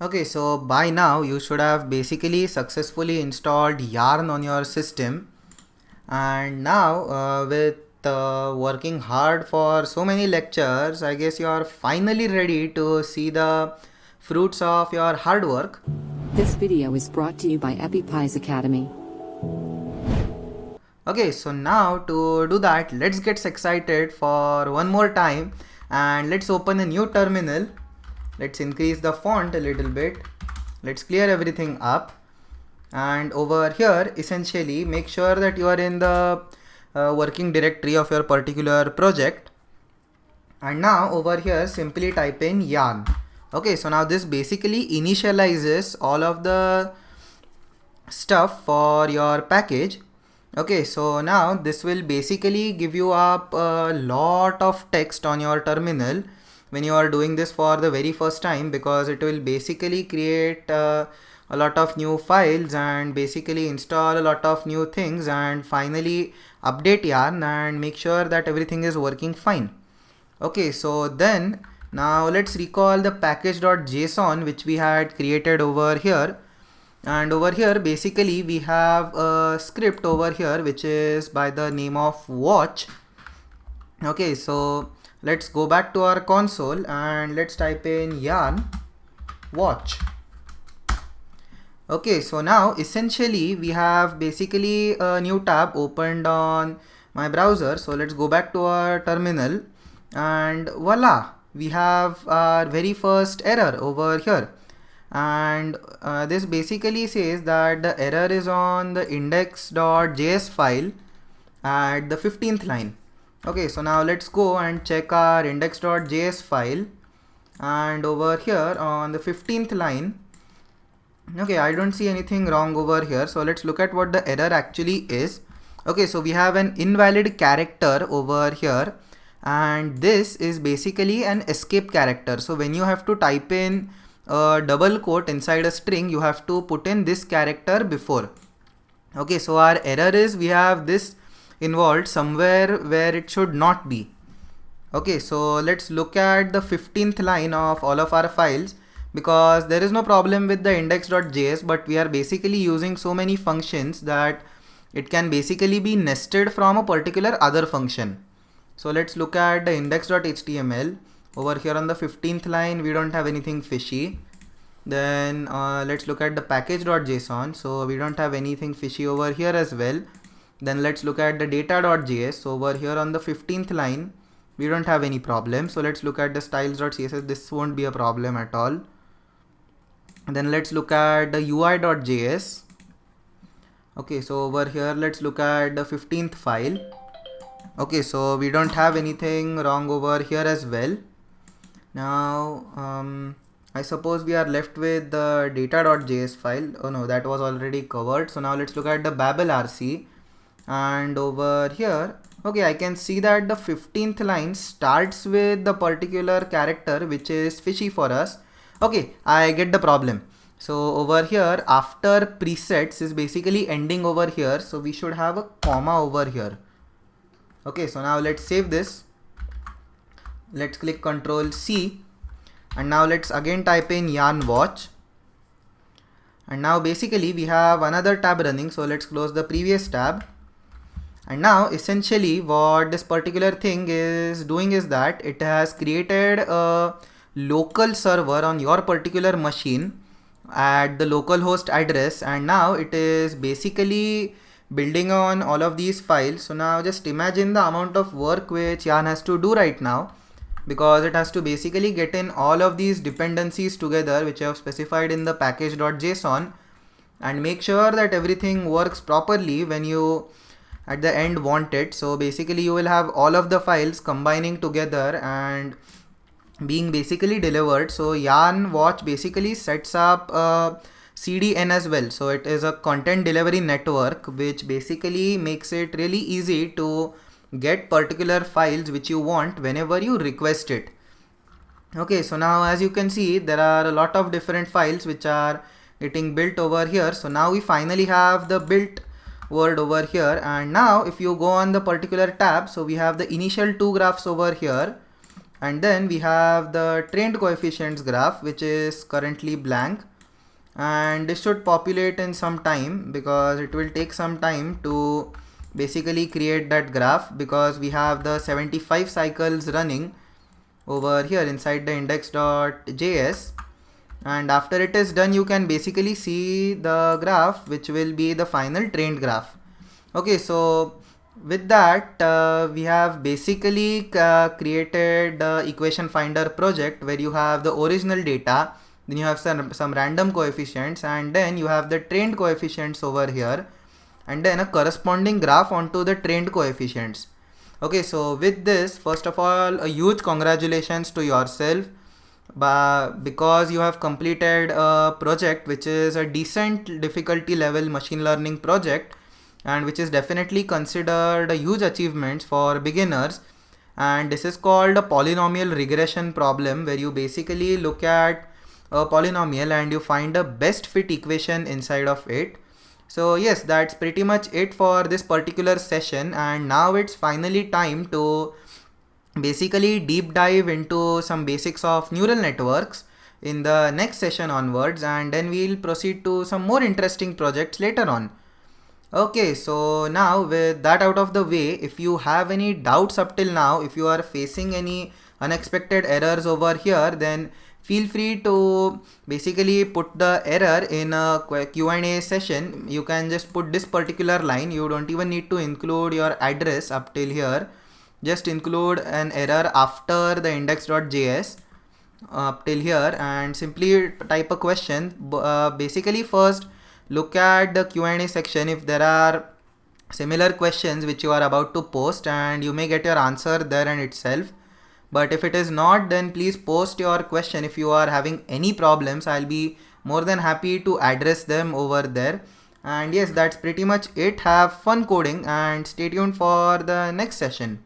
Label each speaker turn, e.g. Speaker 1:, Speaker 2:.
Speaker 1: Okay, so by now you should have basically successfully installed Yarn on your system, and now with working hard for so many lectures, I guess you are finally ready to see the fruits of your hard work.
Speaker 2: This video is brought to you by EpiPies Academy.
Speaker 1: Okay, so now to do that, let's get excited for one more time and let's open a new terminal. Let's increase the font a little bit. Let's clear everything up. And over here, essentially make sure that you are in the working directory of your particular project. And now over here, simply type in yarn. Okay, so now this basically initializes all of the stuff for your package. Okay, so now this will basically give you up a lot of text on your terminal when you are doing this for the very first time, because it will basically create a lot of new files and basically install a lot of new things and finally update yarn and make sure that everything is working fine. Okay, so then now let's recall the package.json which we had created over here. And over here basically we have a script over here which is by the name of watch. Okay, so let's go back to our console and let's type in yarn watch. Okay, so now essentially we have basically a new tab opened on my browser. So let's go back to our terminal and voila, we have our very first error over here. And this basically says that the error is on the index.js file at the 15th line. Okay, so now let's go and check our index.js file, and over here on the 15th line, okay, I don't see anything wrong over here. So let's look at what the error actually is. Okay, so we have an invalid character over here, and this is basically an escape character. So when you have to type in a double quote inside a string, you have to put in this character before. Okay, so our error is we have this involved somewhere where it should not be. Okay, so let's look at the 15th line of all of our files, because there is no problem with the index.js, but we are basically using so many functions that it can basically be nested from a particular other function. So let's look at the index.html. Over here on the 15th line, we don't have anything fishy. Then let's look at the package.json. So we don't have anything fishy over here as well. Then let's look at the data.js. So over here on the 15th line, we don't have any problem. So let's look at the styles.css. This won't be a problem at all. And then let's look at the ui.js. Okay, so over here, let's look at the 15th file. Okay, so we don't have anything wrong over here as well. Now, I suppose we are left with the data.js file. Oh no, that was already covered. So now let's look at the Babel RC. And over here, okay, I can see that the 15th line starts with the particular character which is fishy for us. Okay, I get the problem. So over here, after presets is basically ending over here. So we should have a comma over here. Okay, so now let's save this. Let's click Ctrl C, and now let's again type in yarn watch. And now basically we have another tab running. So let's close the previous tab. And now essentially what this particular thing is doing is that it has created a local server on your particular machine at the localhost address, and now it is basically building on all of these files. So now just imagine the amount of work which Yarn has to do right now, because it has to basically get in all of these dependencies together which I have specified in the package.json and make sure that everything works properly when you at the end want it. So basically you will have all of the files combining together and being basically delivered. So yarn watch basically sets up a CDN as well. So it is a content delivery network which basically makes it really easy to get particular files which you want whenever you request it. Okay, so now as you can see, there are a lot of different files which are getting built over here. So now we finally have the built word over here, and now if you go on the particular tab, so we have the initial two graphs over here, And then we have the trained coefficients graph, which is currently blank, and this should populate in some time because it will take some time to basically create that graph, because we have the 75 cycles running over here inside the index.js. And after it is done, you can basically see the graph, which will be the final trained graph. Okay, so with that, we have basically created the equation finder project where you have the original data, then you have some random coefficients, and then you have the trained coefficients over here, and then a corresponding graph onto the trained coefficients. Okay, so with this, first of all, a huge congratulations to yourself, because you have completed a project which is a decent difficulty level machine learning project, and which is definitely considered a huge achievement for beginners. And this is called a polynomial regression problem, where you basically look at a polynomial and you find a best fit equation inside of it. So yes, that's pretty much it for this particular session, and now it's finally time to basically deep dive into some basics of neural networks in the next session onwards, and then we'll proceed to some more interesting projects later on. Okay, so now with that out of the way, if you have any doubts up till now, if you are facing any unexpected errors over here, then feel free to basically put the error in a Q&A session. You can just put this particular line. You don't even need to include your address up till here. Just include an error after the index.js up till here and simply type a question. Basically first look at the Q&A section if there are similar questions which you are about to post, and you may get your answer there and itself. But if it is not, then please post your question. If you are having any problems, I'll be more than happy to address them over there. And yes, that's pretty much it. Have fun coding and stay tuned for the next session.